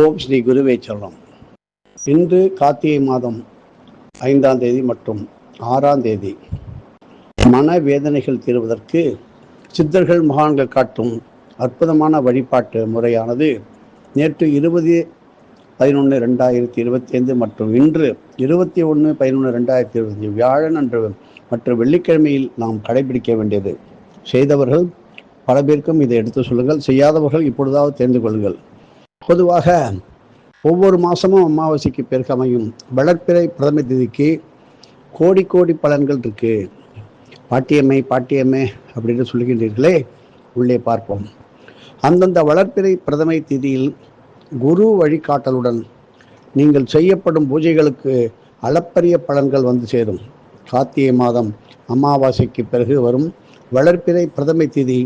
ஓம் ஸ்ரீ குருவே சரணம். இன்று கார்த்திகை மாதம் 5ஆம் தேதி மற்றும் 6ஆம் தேதி. மனவேதனைகள் தீர்வதற்கு சித்தர்கள் மகான்கள் காட்டும் அற்புதமான வழிபாட்டு முறையானது நேற்று 20/11/2025 மற்றும் இன்று 21/11/2025 வியாழன் அன்று மற்றும் வெள்ளிக்கிழமையில் நாம் கடைபிடிக்க வேண்டியது. செய்தவர்கள் பல பேருக்கும் இதை எடுத்து சொல்லுங்கள், செய்யாதவர்கள் இப்பொழுதாவது தெரிந்து கொள்ளுங்கள். பொதுவாக ஒவ்வொரு மாதமும் அமாவாசைக்கு பிறகு அமையும் வளர்ப்பிறை பிரதம திதிக்கு கோடி கோடி பலன்கள் இருக்கு. பாட்டியம்மை அப்படின்னு சொல்லுகின்றீர்களே, உள்ளே பார்ப்போம். அந்தந்த வளர்ப்பிறை பிரதமை திதியில் குரு வழிகாட்டலுடன் நீங்கள் செய்யப்படும் பூஜைகளுக்கு அளப்பரிய பலன்கள் வந்து சேரும். கார்த்திகை மாதம் அமாவாசைக்கு பிறகு வரும் வளர்ப்பிறை பிரதமை திதி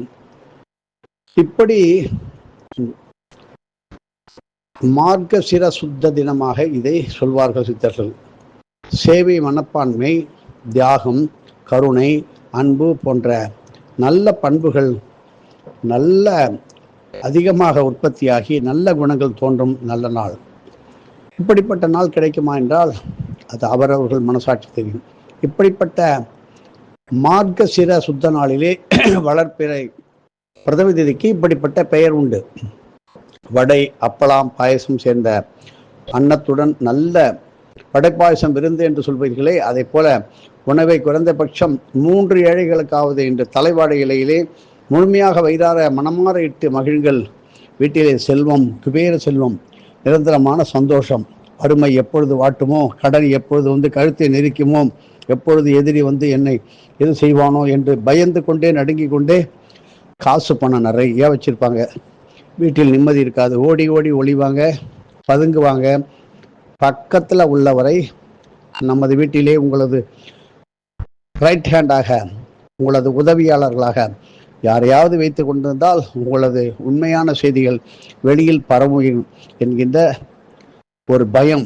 இப்படி மார்கசிர சுத்த தினமாக இதை சொல்வார்கள் சித்தர்கள். சேவை மனப்பான்மை, தியாகம், கருணை, அன்பு போன்ற நல்ல பண்புகள் அதிகமாக உற்பத்தியாகி நல்ல குணங்கள் தோன்றும் நல்ல நாள். இப்படிப்பட்ட நாள் கிடைக்குமா என்றால் அது அவரவர்கள் மனசாட்சி தெரியும். இப்படிப்பட்ட மார்கசிர சுத்த நாளிலே வளர்ப்பிறை பிரதம திதிக்கு இப்படிப்பட்ட பெயர் உண்டு. வடை, அப்பளம், பாயசம் சேர்ந்த அன்னத்துடன் நல்ல வடைப்பாயசம் விருந்து என்று சொல்வீர்களே, அதை போல உணவை குறைந்தபட்சம் 3 ஏழைகளுக்காவது இன்று தலைவாடை இலையிலே முழுமையாக வயிறார மனமாற இட்டு மகிழ்கள். வீட்டிலே செல்வம், குபேர செல்வம், நிரந்தரமான சந்தோஷம். வறுமை எப்பொழுது வாட்டுமோ, கடன் எப்பொழுது வந்து கழுத்தை நெரிக்குமோ, எப்பொழுது எதிரி வந்து என்னை எது செய்வானோ என்று பயந்து கொண்டே நடுங்கி கொண்டே காசு பணம் நிறைய வச்சிருப்பாங்க. வீட்டில் நிம்மதி இருக்காது. ஓடி ஓடி ஒளிவாங்க, பதுங்குவாங்க. பக்கத்தில் உள்ளவரை நமது வீட்டிலே உங்களது ரைட் ஹேண்டாக, உங்களது உதவியாளர்களாக யாரையாவது வைத்து கொண்டிருந்தால் உங்களது உண்மையான செய்திகள் வெளியில் பரவும் என்கின்ற ஒரு பயம்.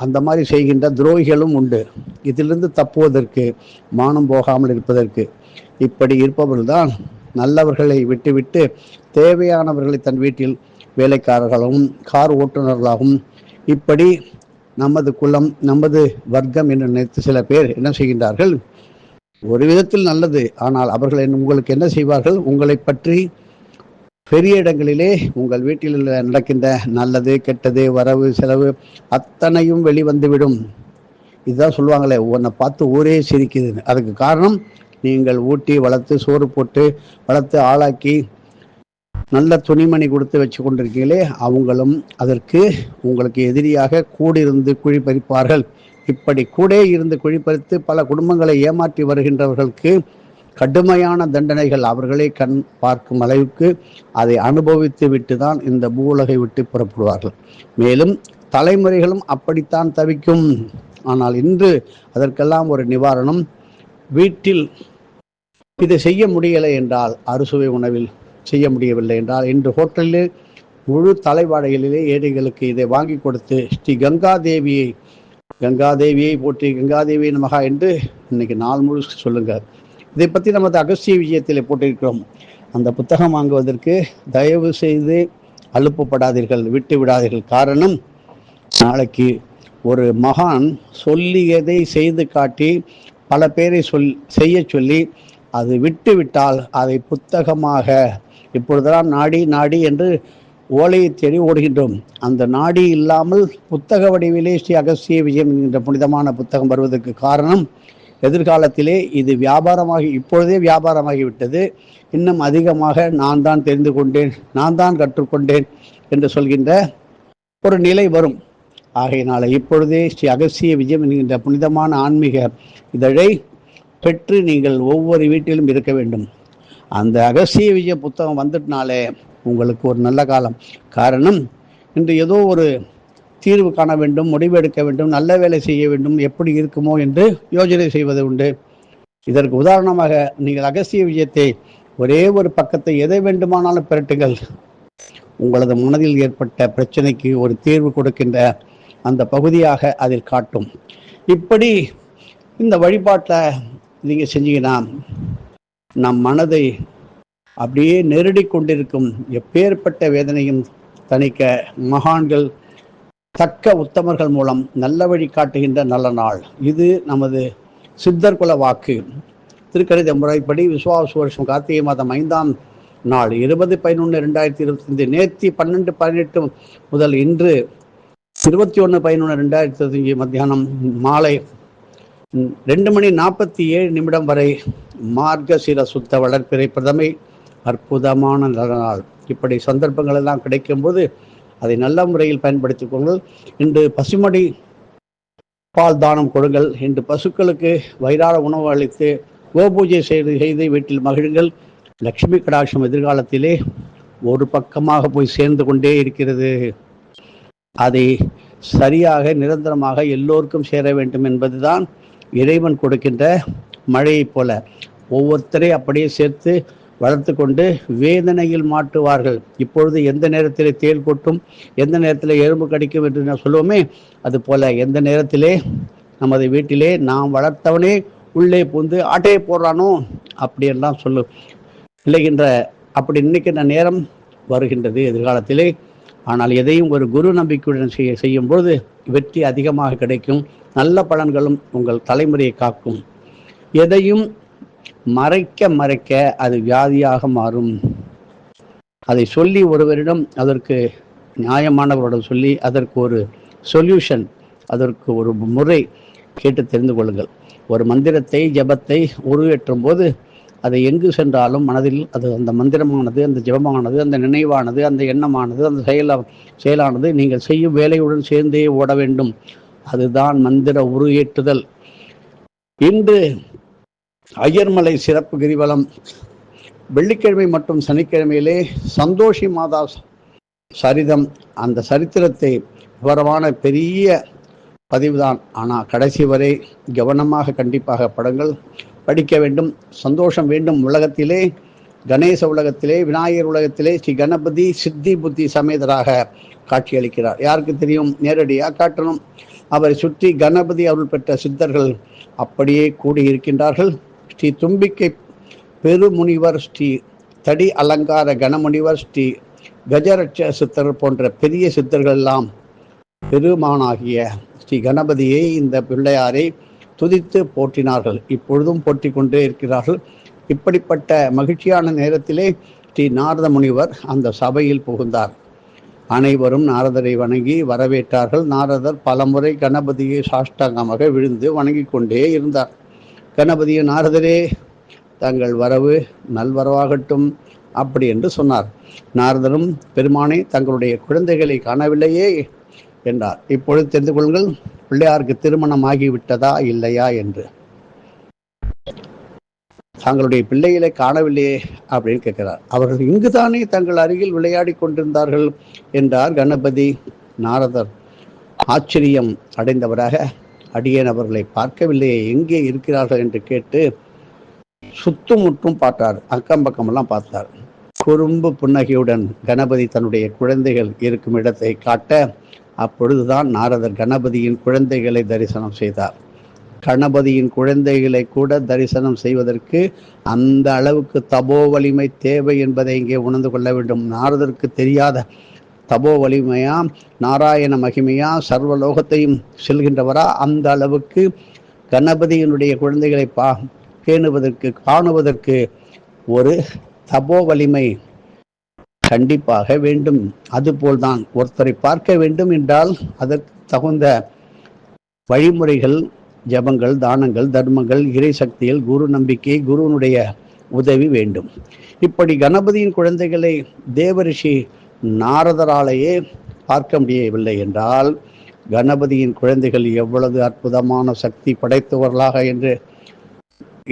அந்த மாதிரி செய்கின்ற துரோகிகளும் உண்டு. இதிலிருந்து தப்புவதற்கு, மானம் போகாமல் இருப்பதற்கு, இப்படி இருப்பவர்கள்தான் நல்லவர்களை விட்டுவிட்டு தேவையானவர்களை தன் வீட்டில் வேலைக்காரர்களாகவும் கார் ஓட்டுநர்களாகவும் இப்படி நமது குலம், நமது வர்க்கம் என்று நினைத்து சில பேர் என்ன செய்கின்றார்கள்? ஒரு விதத்தில் நல்லது. ஆனால் அவர்கள் உங்களுக்கு என்ன செய்வார்கள்? உங்களை பற்றி பெரிய இடங்களிலே உங்கள் வீட்டில் நடக்கின்ற நல்லது கெட்டது, வரவு செலவு அத்தனையும் வெளிவந்துவிடும். இதுதான் சொல்லுவாங்களே, உன்னை பார்த்து ஊரே சிரிக்குது. அதுக்கு காரணம் நீங்கள் ஊட்டி வளர்த்து, சோறு போட்டு வளர்த்து, ஆளாக்கி நல்ல துணிமணி கொடுத்து வச்சு கொண்டிருக்கீங்களே, அவங்களும் அதற்கு உங்களுக்கு எதிரியாக கூடியிருந்து குழி பறிப்பார்கள். இப்படி கூட இருந்து குழி பறித்து பல குடும்பங்களை ஏமாற்றி வருகின்றவர்களுக்கு கடுமையான தண்டனைகள் அவர்களே கண் பார்க்கும் அளவுக்கு அதை அனுபவித்து விட்டு தான் இந்த பூவுலகை விட்டு புறப்படுவார்கள். மேலும் தலைமுறைகளும் அப்படித்தான் தவிக்கும். ஆனால் இன்று அதற்கெல்லாம் ஒரு நிவாரணம். வீட்டில் இதை செய்ய முடியலை என்றால், அறுசுவை உணவில் செய்ய முடியவில்லை என்றால், இன்று ஹோட்டலில் முழு தலைவாடைகளிலே ஏழைகளுக்கு இதை வாங்கி கொடுத்து ஸ்ரீ கங்காதேவியை போற்றி, கங்காதேவி நமகா என்று இன்னைக்கு நாள் முழுக்க சொல்லுங்க. இதை பற்றி நமது அகஸ்திய விஜயத்தில் போட்டிருக்கிறோம். அந்த புத்தகம் வாங்குவதற்கு தயவு செய்து அலுப்பப்படாதீர்கள், விட்டு விடாதீர்கள். காரணம், நாளைக்கு ஒரு மகான் சொல்லியதை செய்து காட்டி பல பேரை செய்ய சொல்லி அது விட்டு விட்டால் அதை புத்தகமாக இப்பொழுதெல்லாம் நாடி என்று ஓலையை தேடி ஓடுகின்றோம். அந்த நாடி இல்லாமல் புத்தக வடிவிலே ஸ்ரீ அகஸ்திய விஜயம் என்கின்ற புனிதமான புத்தகம் வருவதற்கு காரணம், எதிர்காலத்திலே இது இப்பொழுதே வியாபாரமாகிவிட்டது. இன்னும் அதிகமாக நான் தான் தெரிந்து கொண்டேன், நான் தான் கற்றுக்கொண்டேன் என்று சொல்கின்ற ஒரு நிலை வரும். ஆகையினால இப்பொழுதே ஸ்ரீ அகஸ்திய விஜயம் என்கின்ற புனிதமான ஆன்மீக இதழை பெற்று நீங்கள் ஒவ்வொரு வீட்டிலும் இருக்க வேண்டும். அந்த அகஸ்திய விஜய புத்தகம் வந்துட்டனாலே உங்களுக்கு ஒரு நல்ல காலம். காரணம், இன்று ஏதோ ஒரு தீர்வு காண வேண்டும், முடிவு எடுக்க வேண்டும், நல்ல வேலை செய்ய வேண்டும், எப்படி இருக்குமோ என்று யோசனை செய்வது உண்டு. இதற்கு உதாரணமாக நீங்கள் அகஸ்திய விஜயத்தை ஒரே ஒரு பக்கத்தை எதை வேண்டுமானாலும் பிரட்டுங்கள். உங்களது மனதில் ஏற்பட்ட பிரச்சனைக்கு ஒரு தீர்வு கொடுக்கின்ற அந்த பகுதியாக அதில் காட்டும். இப்படி இந்த வழிபாட்டில் நீங்கள் செஞ்சீங்கன்னா நம் மனதை அப்படியே நெருடி கொண்டிருக்கும் எப்பேற்பட்ட வேதனையும் தணிக்க மகான்கள் தக்க உத்தமர்கள் மூலம் நல்ல வழி காட்டுகின்ற நல்ல நாள் இது. நமது சித்தர் குல வாக்கு. திருக்கணித முறைப்படி விசுவாச வருஷம் கார்த்திகை மாதம் 5ஆம் நாள் 20/11/2025 நேர்த்தி 12/18 முதல் இன்று 21/11/2025 மத்தியானம் மாலை 2:47 வரை மார்கசிர சுத்த வளர்ப்பிறை பிரதமை அற்புதமான நல்ல நாள். இப்படி சந்தர்ப்பங்கள் எல்லாம் கிடைக்கும்போது அதை நல்ல முறையில் பயன்படுத்திக் கொள்ளுங்கள். இன்று பசுமடி பால் தானம் கொடுங்கள். இன்று பசுக்களுக்கு வயிறார உணவு அளித்து கோபூஜை செய்து வீட்டில் மகிழுங்கள். லட்சுமி கடாட்சம் எதிர்காலத்திலே ஒரு பக்கமாக போய் சேர்ந்து கொண்டே இருக்கிறது. அதை சரியாக நிரந்தரமாக எல்லோருக்கும் சேர வேண்டும் என்பதுதான் இறைவன் கொடுக்கின்ற மழையைப் போல ஒவ்வொருத்தரை அப்படியே சேர்த்து வளர்த்து கொண்டு வேதனையில் மாட்டுவார்கள். இப்பொழுது எந்த நேரத்தில் தேள் கொட்டும், எந்த நேரத்தில் எறும்பு கடிக்கும் என்று நான் சொல்லுவோமே, அது போல எந்த நேரத்திலே நமது வீட்டிலே நாம் வளர்த்தவனே உள்ளே புந்து ஆட்டையை போடுறானோ அப்படியெல்லாம் விளைகின்ற அப்படி நினைக்கின்ற நேரம் வருகின்றது எதிர்காலத்திலே. ஆனால் எதையும் ஒரு குரு நம்பிக்கையுடன் செய்யும் பொழுது வெற்றி அதிகமாக கிடைக்கும். நல்ல பலன்களும் உங்கள் தலைமுறையை காக்கும். எதையும் மறைக்க அது வியாதியாக மாறும். அதை சொல்லி ஒருவரிடம் அதற்கு நியாயமானவரிடம் சொல்லி அதற்கு ஒரு சொல்யூஷன், அதற்கு ஒரு முறை கேட்டு தெரிந்து கொள்ளுங்கள். ஒரு மந்திரத்தை ஜபத்தை உருவேற்றும் போது அதை எங்கு சென்றாலும் மனதில் அது அந்த மந்திரமானது, அந்த ஜபமானது, அந்த நினைவானது, அந்த எண்ணமானது, அந்த செயலானது நீங்கள் செய்யும் வேலையுடன் சேர்ந்தே ஓட வேண்டும். அதுதான் மந்திர உருவேற்றுதல். இன்று ஐயர்மலை சிறப்பு கிரிவலம் வெள்ளிக்கிழமை மற்றும் சனிக்கிழமையிலே சந்தோஷி மாதா சரிதம், அந்த சரித்திரத்தை விவரமான பெரிய பதிவுதான். ஆனால் கடைசி வரை கவனமாக கண்டிப்பாக படங்கள் படிக்க வேண்டும். சந்தோஷம் வேண்டும். உலகத்திலே கணேச உலகத்திலே விநாயகர் உலகத்திலே ஸ்ரீ கணபதி சித்தி புத்தி சமேதராக காட்சியளிக்கிறார். யாருக்கு தெரியும்? நேரடியாக காட்டணும். அவரை சுற்றி கணபதி அருள் பெற்ற சித்தர்கள் அப்படியே கூடியிருக்கின்றார்கள். ஸ்ரீ தும்பிக்கை பெருமுனிவர், ஸ்ரீ தடி அலங்கார கணமுனிவர், ஸ்ரீ கஜரட்ச சித்தர் போன்ற பெரிய சித்தர்கள் எல்லாம் பெருமானாகிய ஸ்ரீ கணபதியை, இந்த பிள்ளையாரை துதித்து போற்றினார்கள். இப்பொழுதும் போற்றி கொண்டே இருக்கிறார்கள். இப்படிப்பட்ட மகிழ்ச்சியான நேரத்திலே ஸ்ரீ நாரத முனிவர் அந்த சபையில் புகுந்தார். அனைவரும் நாரதரை வணங்கி வரவேற்றார்கள். நாரதர் பலமுறை கணபதியை சாஷ்டாங்கமாக விழுந்து வணங்கி கொண்டே இருந்தார். கணபதியும் நாரதரே தங்கள் வரவு நல்வரவாகட்டும் அப்படி என்று சொன்னார். நாரதரும் பெருமானே தங்களுடைய குழந்தைகளை காணவில்லையே என்றார். இப்பொழுது தெரிந்து கொள்ளுங்கள், பிள்ளையாருக்கு திருமணம் ஆகிவிட்டதா இல்லையா என்று. தங்களுடைய பிள்ளைகளை காணவில்லையே அப்படின்னு கேட்கிறார். அவர்கள் இங்குதானே தங்கள் அருகில் விளையாடி கொண்டிருந்தார்கள் என்றார் கணபதி. நாரதர் ஆச்சரியம் அடைந்தவராக, அடியேன் அவர்களை பார்க்கவில்லையே, எங்கே இருக்கிறார்கள் என்று கேட்டு சுத்துமுற்றும் பார்த்தார். அக்கம் பக்கமெல்லாம் பார்த்தார். குறும்பு புன்னகையுடன் கணபதி தன்னுடைய குழந்தைகள் இருக்கும் இடத்தை காட்ட, அப்பொழுதுதான் நாரதர் கணபதியின் குழந்தைகளை தரிசனம் செய்தார். கணபதியின் குழந்தைகளை கூட தரிசனம் செய்வதற்கு அந்த அளவுக்கு தபோ வலிமை தேவை என்பதை இங்கே உணர்ந்து கொள்ள வேண்டும். நாரதருக்கு தெரியாத தபோ வலிமையா, நாராயண மகிமையா, சர்வலோகத்தையும் செல்கின்றவரா? அந்த அளவுக்கு கணபதியினுடைய குழந்தைகளை காணுவதற்கு ஒரு தபோ வலிமை கண்டிப்பாக வேண்டும். அதுபோல்தான் ஒருத்தரை பார்க்க வேண்டும் என்றால் அதற்கு தகுந்த வழிமுறைகள், ஜபங்கள், தானங்கள், தர்மங்கள், இறை சக்திகள், குரு நம்பிக்கை, குருனுடைய உதவி வேண்டும். இப்படி கணபதியின் குழந்தைகளை தேவரிஷி நாரதராலேயே பார்க்க முடியவில்லை என்றால் கணபதியின் குழந்தைகள் எவ்வளவு அற்புதமான சக்தி படைத்தவர்களாக என்று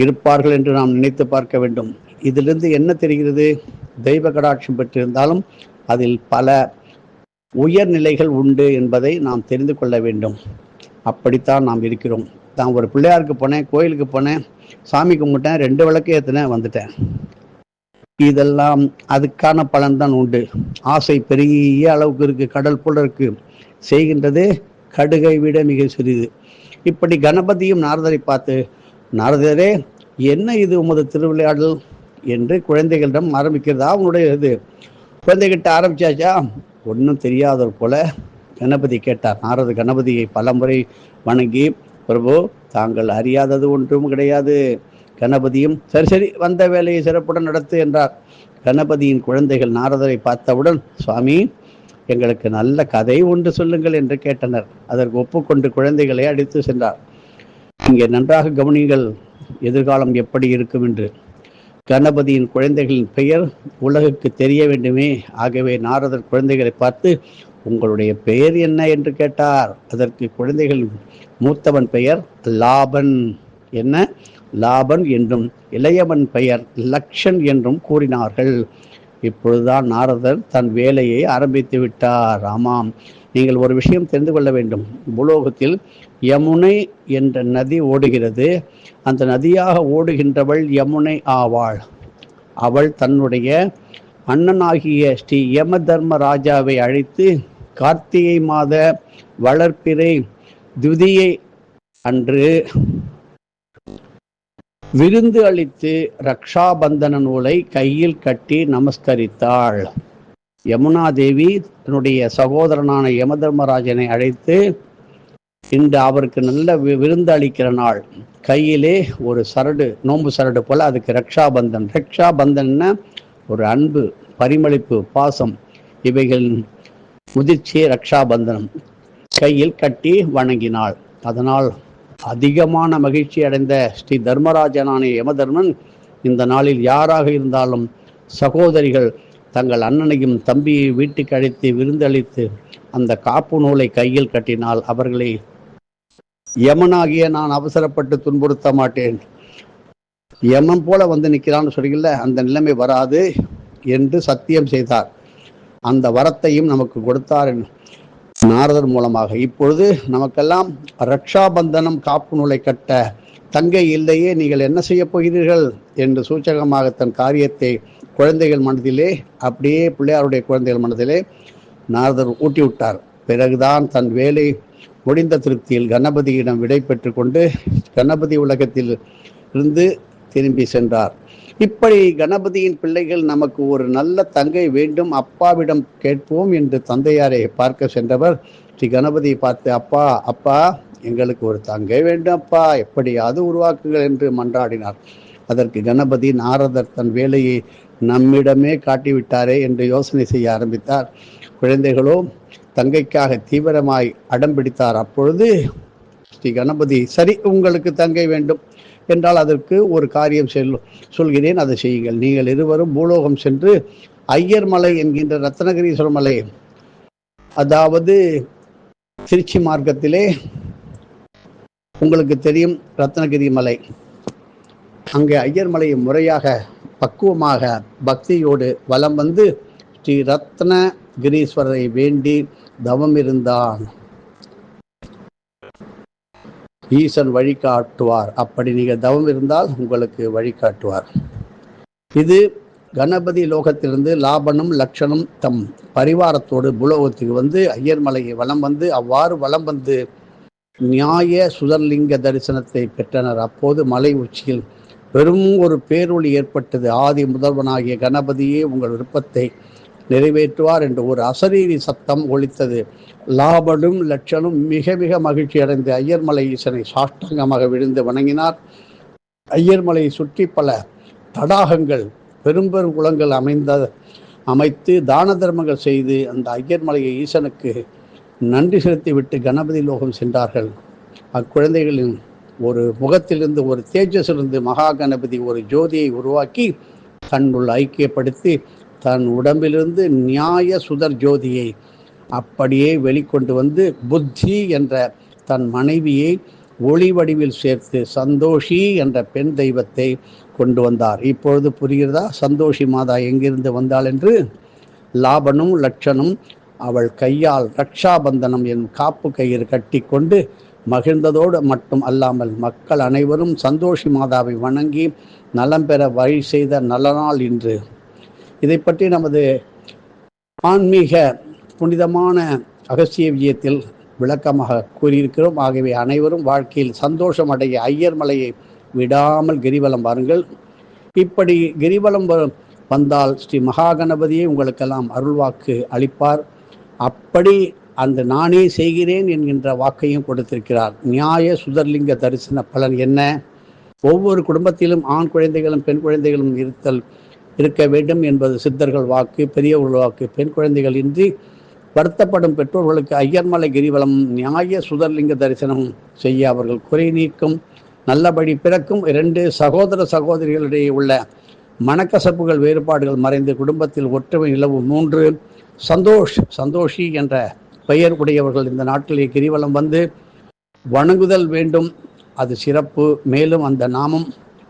இருப்பார்கள் என்று நாம் நினைத்து பார்க்க வேண்டும். இதிலிருந்து என்ன தெரிகிறது? தெய்வ கடாட்சம் பெற்றிருந்தாலும் அதில் பல உயர்நிலைகள் உண்டு என்பதை நாம் தெரிந்து கொள்ள வேண்டும். அப்படித்தான் நாம் இருக்கிறோம். நான் ஒரு பிள்ளையாருக்கு போனேன், கோயிலுக்கு போனேன், சாமி கும்பிட்டேன், 2 விளக்கு ஏற்றினேன், வந்துட்டேன். இதெல்லாம் அதுக்கான பலன் தான் உண்டு. ஆசை பெரிய அளவுக்கு இருக்கு, கடல் போல இருக்கு. செய்கின்றது கடுகை விட மிக சிறிது. இப்படி கணபதியும் நாரதரை பார்த்து, நாரதரே என்ன இது உமது திருவிளையாடல் என்று குழந்தைகளிடம் ஆரம்பிக்கிறதா? அவனுடைய இது குழந்தைகிட்ட ஆரம்பிச்சாச்சா? ஒன்றும் தெரியாதவர் போல கணபதி கேட்டார். நாரதர் கணபதியை பலமுறை வணங்கி, பிரபு தாங்கள் அறியாதது ஒன்றும் கிடையாது. கணபதியும் சரி சரி வந்த வேலையை சிறப்புடன் நடத்து என்றார். கணபதியின் குழந்தைகள் நாரதரை பார்த்தவுடன், சுவாமி எங்களுக்கு நல்ல கதை ஒன்று சொல்லுங்கள் என்று கேட்டனர். அதற்கு ஒப்புக்கொண்டு குழந்தைகளை அடித்து சென்றார். இங்கே நன்றாக கவனிங்கள், எதிர்காலம் எப்படி இருக்கும் என்று. கணபதியின் குழந்தைகளின் பெயர் உலகுக்கு தெரிய வேண்டுமே. ஆகவே நாரதர் குழந்தைகளை பார்த்து, உங்களுடைய பெயர் என்ன என்று கேட்டார். அதற்கு குழந்தைகள் மூத்தவன் பெயர் லாபன், என்ன லாபன் என்றும் இளையவன் பெயர் லக்ஷன் என்றும் கூறினார்கள். இப்பொழுதுதான் நாரதர் தன் வேலையை ஆரம்பித்து விட்டார். ஆமாம், நீங்கள் ஒரு விஷயம் தெரிந்து கொள்ள வேண்டும். பூலோகத்தில் யமுனை என்ற நதி ஓடுகிறது. அந்த நதியாக ஓடுகின்றவள் யமுனை ஆவாள். அவள் தன்னுடைய அண்ணனாகிய ஸ்ரீ யம தர்ம ராஜாவை அழைத்து கார்த்திகை மாத வளர்ப்பிறை துதியை அன்று விருந்து அளித்து ரக்ஷாபந்தன நூலை கையில் கட்டி நமஸ்கரித்தாள். யமுனா தேவி தன்னுடைய சகோதரனான யமதர்மராஜனை அழைத்து இன்று அவருக்கு நல்ல விருந்து அளிக்கிற நாள். கையிலே ஒரு சரடு, நோம்பு சரடு போல, அதுக்கு ரக்ஷாபந்தன். ரக்ஷாபந்தன்னா ஒரு அன்பு, பரிமளிப்பு, பாசம், இவைகள் முதிர்ச்சியே ரக்ஷாபந்தனம். கையில் கட்டி வணங்கினாள். அதனால் அதிகமான மகிழ்ச்சி அடைந்த ஸ்ரீ தர்மராஜனான யமதர்மன் இந்த நாளில் யாராக இருந்தாலும் சகோதரிகள் தங்கள் அண்ணனையும் தம்பியை வீட்டுக்கு அழைத்து விருந்தளித்து அந்த காப்பு நூலை கையில் கட்டினால் அவர்களை யமனாகிய நான் அவசரப்பட்டு துன்புறுத்த மாட்டேன், யமன் போல வந்து நிற்கிறான்னு சொல்றீங்கல்ல, அந்த நிலைமை வராது என்று சத்தியம் செய்தார். அந்த வரத்தையும் நமக்கு கொடுத்தார் நாரதர் மூலமாக. இப்பொழுது நமக்கெல்லாம் ரக்ஷாபந்தனம் காப்பு நூலை கட்ட தங்கை இல்லையே, நீங்கள் என்ன செய்ய போகிறீர்கள் என்று சூச்சகமாக தன் காரியத்தை குழந்தைகள் மனதிலே, அப்படியே பிள்ளையாருடைய குழந்தைகள் மனதிலே நாரதர் ஊட்டி விட்டார். பிறகுதான் தன் வேலை முடிந்த திருப்தியில் கணபதியிடம் விடை பெற்று கொண்டு கணபதி உலகத்தில் இருந்து திரும்பி சென்றார். இப்படி கணபதியின் பிள்ளைகள் நமக்கு ஒரு நல்ல தங்கை வேண்டும், அப்பாவிடம் கேட்போம் என்று தந்தையாரை பார்க்க சென்றவர் ஸ்ரீ கணபதியை பார்த்து, அப்பா அப்பா எங்களுக்கு ஒரு தங்கை வேண்டும் அப்பா, எப்படியாவது உருவாக்குங்கள் என்று மன்றாடினார். அதற்கு கணபதி, நாரதர் தன் வேலையை நம்மிடமே காட்டிவிட்டாரே என்று யோசனை செய்ய ஆரம்பித்தார். குழந்தைகளோ தங்கைக்காக தீவிரமாய் அடம் பிடித்தார். அப்பொழுது ஸ்ரீ கணபதி, சரி உங்களுக்கு தங்கை வேண்டும் என்றால் அதற்கு ஒரு காரியம் சொல்கிறேன், அதை செய்யுங்கள். நீங்கள் இருவரும் பூலோகம் சென்று ஐயர் மலை என்கின்ற ரத்னகிரீஸ்வர மலை, அதாவது திருச்சி மார்க்கத்திலே உங்களுக்கு தெரியும் ரத்னகிரி மலை, அங்கே ஐயர் மலையை முறையாக பக்குவமாக பக்தியோடு வலம் வந்து ஸ்ரீ ரத்னகிரீஸ்வரரை வேண்டி தவம் இருந்தான். ஈசன் வழிகாட்டுவார். அப்படி நீங்கள் தவம் இருந்தால் உங்களுக்கு வழிகாட்டுவார். இது கணபதி லோகத்திலிருந்து லாபனும் லட்சணும் தம் பரிவாரத்தோடு பூலோகத்துக்கு வந்து ஐயர் மலையை வலம் வந்து, அவ்வாறு வலம் வந்து நியாய சுதர்லிங்க தரிசனத்தை பெற்றனர். அப்போது மலை உச்சியில் பெரும் ஒரு பேரொளி ஏற்பட்டது. ஆதி முதல்வனாகிய கணபதியே உங்கள் விருப்பத்தை நிறைவேற்றுவார் என்று ஒரு அசரீரி சத்தம் ஒலித்தது. லாபனும் லட்சணும் மிக மிக மகிழ்ச்சி அடைந்து ஐயர்மலை ஈசனை சாஷ்டாங்கமாக விழுந்து வணங்கினார். ஐயர்மலையை சுற்றி பல தடாகங்கள், பெரும்பெரும் குளங்கள் அமைத்து தான தர்மங்கள் செய்து அந்த ஐயர்மலையை ஈசனுக்கு நன்றி செலுத்திவிட்டு கணபதி லோகம் சென்றார்கள். அக்குழந்தைகளின் ஒரு முகத்திலிருந்து, ஒரு தேஜஸிலிருந்து மகா கணபதி ஒரு ஜோதியை உருவாக்கி தன்னுள் ஐக்கியப்படுத்தி தன் உடம்பிலிருந்து நியாய சுதர் ஜோதியை அப்படியே வெளிக்கொண்டு வந்து புத்தி என்ற தன் மனைவியை ஒளி வடிவில் சேர்த்து சந்தோஷி என்ற பெண் தெய்வத்தை கொண்டு வந்தார். இப்பொழுது புரிகிறதா சந்தோஷி மாதா எங்கிருந்து வந்தாள் என்று? லாபனும் லட்சணும் அவள் கையால் ரக்ஷாபந்தனம் என் காப்பு கயிறு கட்டி கொண்டு மகிழ்ந்ததோடு மட்டும் அல்லாமல் மக்கள் அனைவரும் சந்தோஷி மாதாவை வணங்கி நலம் பெற வழி செய்த நல்ல நாள் இன்று. இதை பற்றி நமது ஆன்மீக புனிதமான அகஸ்திய விஜயத்தில் விளக்கமாக கூறியிருக்கிறோம். ஆகவே அனைவரும் வாழ்க்கையில் சந்தோஷம் அடைய ஐயர் மலையை விடாமல் கிரிவலம் வாருங்கள். இப்படி கிரிவலம் வந்தால் ஸ்ரீ மகா கணபதியை உங்களுக்கெல்லாம் அருள்வாக்கு அளிப்பார். அப்படி அந்த நானே செய்கிறேன் என்கின்ற வாக்கையும் கொடுத்திருக்கிறார். நியாய சுதர்லிங்க தரிசன பலன் என்ன? ஒவ்வொரு குடும்பத்திலும் ஆண் குழந்தைகளும் பெண் குழந்தைகளும் இருக்க வேண்டும் என்பது சித்தர்கள் வாக்கு, பெரியவர்கள் வாக்கு. பெண் குழந்தைகள் இன்றி வருத்தப்படும் பெற்றோர்களுக்கு ஐயர்மலை கிரிவலம் நியாய சுதர்லிங்க தரிசனம் செய்ய அவர்கள் குறை நீக்கும் நல்லபடி பிறக்கும். 2 சகோதர சகோதரிகளிடையே உள்ள மனக்கசப்புகள் வேறுபாடுகள் மறைந்து குடும்பத்தில் ஒற்றுமை நிலவும். 3 சந்தோஷி என்ற பெயர் உடையவர்கள் இந்த நாட்டிலே கிரிவலம் வந்து வணங்குதல் வேண்டும், அது சிறப்பு. மேலும் அந்த நாமம்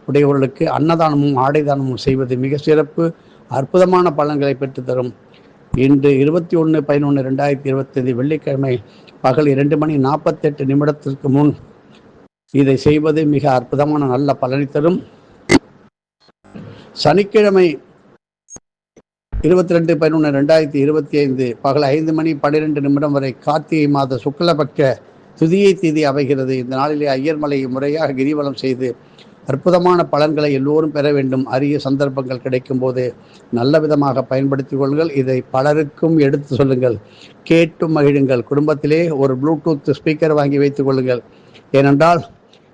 உடையவர்களுக்கு அன்னதானமும் ஆடைதானமும் செய்வது மிக சிறப்பு, அற்புதமான பலன்களை பெற்றுத்தரும். இன்று 21/11/2025 வெள்ளிக்கிழமை பகல் 2:48 முன் இதை செய்வது மிக அற்புதமான நல்ல பலனை தரும். சனிக்கிழமை 22/11/2025 பகல் 5:12 வரை கார்த்திகை மாத சுக்லபட்ச துதியை திதி அமைகிறது. இந்த நாளிலே ஐயர்மலை முறையாக கிரிவலம் செய்து அற்புதமான பலன்களை எல்லோரும் பெற வேண்டும். அரிய சந்தர்ப்பங்கள் கிடைக்கும் போது நல்ல விதமாக பயன்படுத்திக் கொள்ளுங்கள். இதை பலருக்கும் எடுத்து சொல்லுங்கள், கேட்டு மகிழுங்கள். குடும்பத்திலே ஒரு ப்ளூடூத் ஸ்பீக்கர் வாங்கி வைத்துக் கொள்ளுங்கள். ஏனென்றால்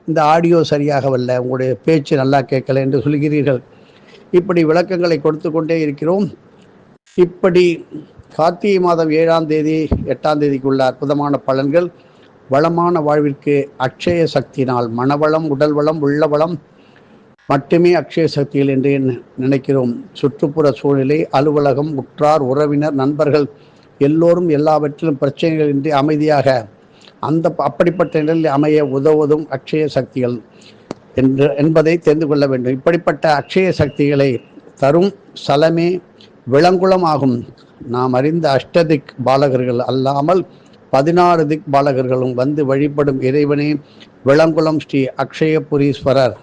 இந்த ஆடியோ சரியாக வரல, உங்களுடைய பேச்சு நல்லா கேட்கல என்று சொல்கிறீர்கள். இப்படி விளக்கங்களை கொடுத்து கொண்டே இருக்கிறோம். இப்படி கார்த்திகை மாதம் 7ஆம் தேதி 8ஆம் தேதிக்குள்ள அற்புதமான பலன்கள். வளமான வாழ்விற்கு அக்ஷய சக்தினால் மனவளம், உடல் வளம், உள்ள வளம் மட்டுமே அக்ஷய சக்திகள் என்று நினைக்கிறோம். சுற்றுப்புற சூழ்நிலை, அலுவலகம், உற்றார் உறவினர், நண்பர்கள் எல்லோரும் எல்லாவற்றிலும் பிரச்சனைகள் இன்றி அமைதியாக அப்படிப்பட்ட நிலையில் அமைய உதவுவதும் அக்ஷய சக்திகள் என்பதை தெரிந்து கொள்ள வேண்டும். இப்படிப்பட்ட அக்ஷய சக்திகளை தரும் சலமே விளங்குளம் ஆகும். நாம் அறிந்த அஷ்டதிக் பாலகர்கள் அல்லாமல் 16 திக் பாலகர்களும் வந்து வழிபடும் இறைவனே விளங்குளம் ஸ்ரீ அக்ஷயபுரீஸ்வரர்.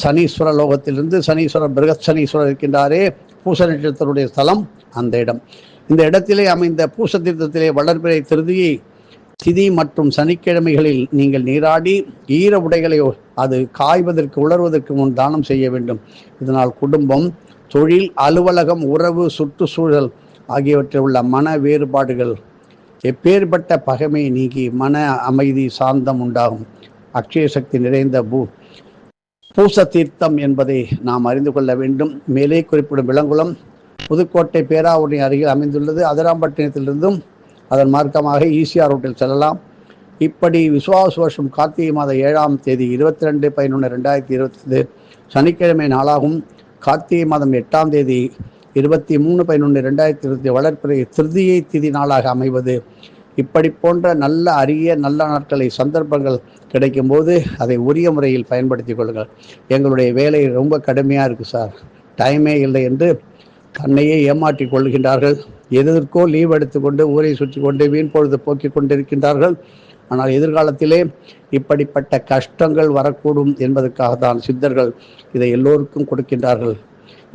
சனீஸ்வர லோகத்திலிருந்து சனீஸ்வரர், பிருகத் சனீஸ்வரர் இருக்கின்றாரே, பூச நட்சத்திரத்துடைய ஸ்தலம் அந்த இடம். இந்த இடத்திலே அமைந்த பூச தீர்த்தத்திலே வளர்பிறை திருதியை திதி மற்றும் சனிக்கிழமைகளில் நீங்கள் நீராடி ஈர உடைகளை அது காய்வதற்கு உலர்வதற்கு முன் தானம் செய்ய வேண்டும். இதனால் குடும்பம், தொழில், அலுவலகம், உறவு, சுற்றுச்சூழல் ஆகியவற்றில் உள்ள மன வேறுபாடுகள், எப்பேற்பட்ட பகைமை நீங்கி மன அமைதி, சாந்தம் உண்டாகும். அக்ஷய சக்தி நிறைந்த பூச தீர்த்தம் என்பதை நாம் அறிந்து கொள்ள வேண்டும். மேலே குறிப்பிடும் விளங்குளம் புதுக்கோட்டை பேராவூரணி அருகில் அமைந்துள்ளது. அதிராம்பட்டினத்திலிருந்தும் அதன் மார்க்கமாக ஈசிஆர் ரோட்டில் செல்லலாம். இப்படி விசுவாச வருஷம் கார்த்திகை மாதம் 7ஆம் தேதி 22/11/2025 சனிக்கிழமை நாளாகும். கார்த்திகை மாதம் 8ஆம் தேதி 23/11/2025 வளர்ப்பிறை திருதியை திதி நாளாக அமைவது. இப்படி போன்ற நல்ல அரிய நல்ல நாட்களை சந்தர்ப்பங்கள் கிடைக்கும் போது அதை உரிய முறையில் பயன்படுத்திக் கொள்ளுங்கள். எங்களுடைய வேலை ரொம்ப கடுமையாக இருக்குது சார், டைமே இல்லை என்று தன்னையே ஏமாற்றி கொள்கின்றார்கள். எதற்கோ லீவ் எடுத்துக்கொண்டு ஊரை சுற்றி கொண்டு வீண் பொழுது போக்கிக் கொண்டிருக்கின்றார்கள். ஆனால் எதிர்காலத்திலே இப்படிப்பட்ட கஷ்டங்கள் வரக்கூடும் என்பதற்காக தான் சித்தர்கள் இதை எல்லோருக்கும் கொடுக்கின்றார்கள்.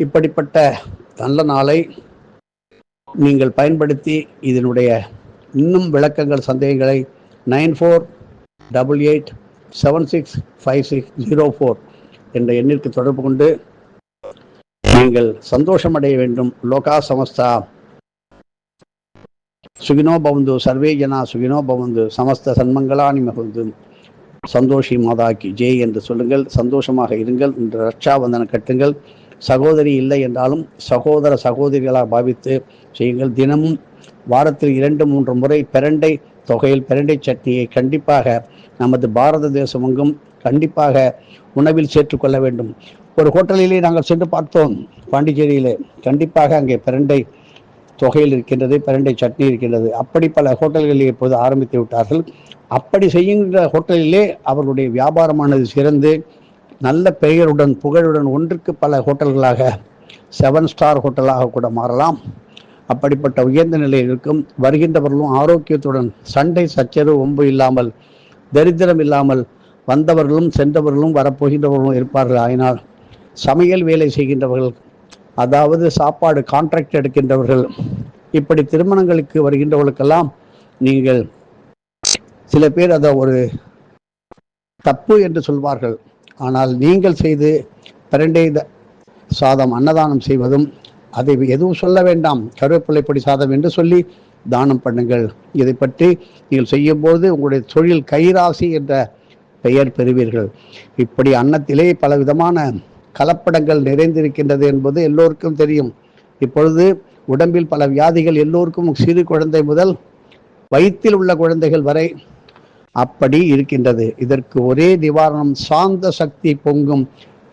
இப்படிப்பட்ட நல்ல நாளை நீங்கள் பயன்படுத்தி இதனுடைய இன்னும் விளக்கங்கள், சந்தேகங்களை 9488765604 என்ற எண்ணிற்கு தொடர்பு கொண்டு நீங்கள் சந்தோஷமடைய வேண்டும். லோகா சமஸ்தா சுகினோ பவந்து, சர்வே ஜனா சுகினோ பவந்து, சமஸ்த சன்மங்களானி மகிழ்ந்து, சந்தோஷி மாதாக்கி ஜெய் என்று சொல்லுங்கள். சந்தோஷமாக இருங்கள். இன்று ரட்சாபந்தனம் கட்டுங்கள். சகோதரி இல்லை என்றாலும் சகோதர சகோதரிகளாக பாவித்து செய்யுங்கள். தினமும் வாரத்தில் 2-3 முறை பிரண்டை தொகையில் பிரண்டை சட்னியை கண்டிப்பாக நமது பாரத தேசம் எங்கும் கண்டிப்பாக உணவில் சேர்த்துக்கொள்ள வேண்டும். ஒரு ஹோட்டலிலே நாங்கள் சென்று பார்த்தோம், பாண்டிச்சேரியிலே. கண்டிப்பாக அங்கே பிரண்டை தொகையில் இருக்கின்றது, பிரண்டை சட்னி இருக்கின்றது. அப்படி பல ஹோட்டல்களில் இப்போது ஆரம்பித்து விட்டார்கள். அப்படி செய்கின்ற ஹோட்டலிலே அவர்களுடைய வியாபாரமானது சிறந்து நல்ல பெயருடன் புகழுடன் ஒன்றுக்கு பல ஹோட்டல்களாக 7 ஸ்டார் ஹோட்டலாக கூட மாறலாம். அப்படிப்பட்ட உயர்ந்த நிலையில் இருக்கும். வருகின்றவர்களும் ஆரோக்கியத்துடன், சண்டை சச்சரவு ஒம்பு இல்லாமல், தரித்திரம் இல்லாமல் வந்தவர்களும் சென்றவர்களும் வரப்போகின்றவர்களும் இருப்பார்கள். ஆயினால் சமையல் வேலை செய்கின்றவர்கள், அதாவது சாப்பாடு கான்ட்ராக்ட் எடுக்கின்றவர்கள், இப்படி திருமணங்களுக்கு வருகின்றவர்களுக்கெல்லாம் நீங்கள் சில பேர் அதை ஒரு தப்பு என்று சொல்வார்கள். ஆனால் நீங்கள் செய்து பிரண்டை சாதம் அன்னதானம் செய்வதும், அதை எதுவும் சொல்ல வேண்டாம், கருவேப்பிலை பொடி சாதம் என்று சொல்லி தானம் பண்ணுங்கள். இதை பற்றி நீங்கள் செய்யும்போது உங்களுடைய தொழில் கைராசி என்ற பெயர் பெறுவீர்கள். இப்படி அன்னத்திலே பல விதமான கலப்படங்கள் நிறைந்திருக்கின்றது என்பது எல்லோருக்கும் தெரியும். இப்பொழுது உடம்பில் பல வியாதிகள் எல்லோருக்கும், சிறு குழந்தை முதல் வயிற்றில் உள்ள குழந்தைகள் வரை அப்படி இருக்கின்றது. இதற்கு ஒரே நிவாரணம், சாந்த சக்தி பொங்கும்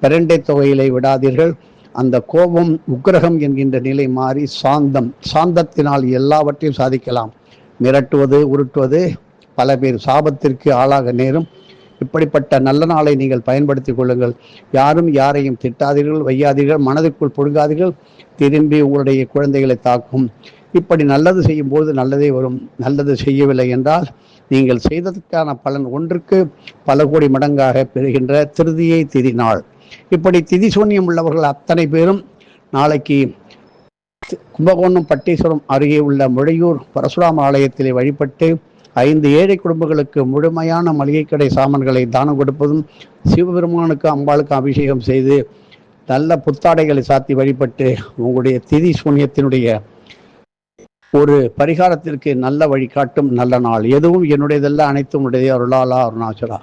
பிரண்டை தொகையிலை விடாதீர்கள். அந்த கோபம் உக்கிரகம் என்கின்ற நிலை மாறி சாந்தத்தினால் எல்லாவற்றையும் சாதிக்கலாம். மிரட்டுவது உருட்டுவது பல பேர் சாபத்திற்கு ஆளாக நேரும். இப்படிப்பட்ட நல்ல நாளை நீங்கள் பயன்படுத்திக் கொள்ளுங்கள். யாரும் யாரையும் திட்டாதீர்கள், வையாதீர்கள், மனதிற்குள் பொழுகாதீர்கள். திரும்பி உங்களுடைய குழந்தைகளை தாக்கும். இப்படி நல்லது செய்யும் போது நல்லதே வரும். நல்லது செய்யவில்லை என்றால் நீங்கள் செய்ததற்கான பலன் ஒன்றுக்கு பல கோடி மடங்காக பெறுகின்ற திருதியை திதி நாள். இப்படி திதி சூன்யம் உள்ளவர்கள் அத்தனை பேரும் நாளைக்கு கும்பகோணம் பட்டீஸ்வரம் அருகே உள்ள முழையூர் பரசுராம ஆலயத்திலே வழிபட்டு 5 ஏழை குடும்பங்களுக்கு முழுமையான மளிகை கடை சாமான்களை தானம் கொடுப்பதும், சிவபெருமானுக்கு அம்பாளுக்கு அபிஷேகம் செய்து நல்ல புத்தாடைகளை சாத்தி வழிபட்டு உங்களுடைய திதி சூன்யத்தினுடைய ஒரு பரிகாரத்திற்கு நல்ல வழிகாட்டும் நல்ல நாள். எதுவும் என்னுடையதல்ல, அனைத்தும் உடைய அருளாலா அருணாச்சலா.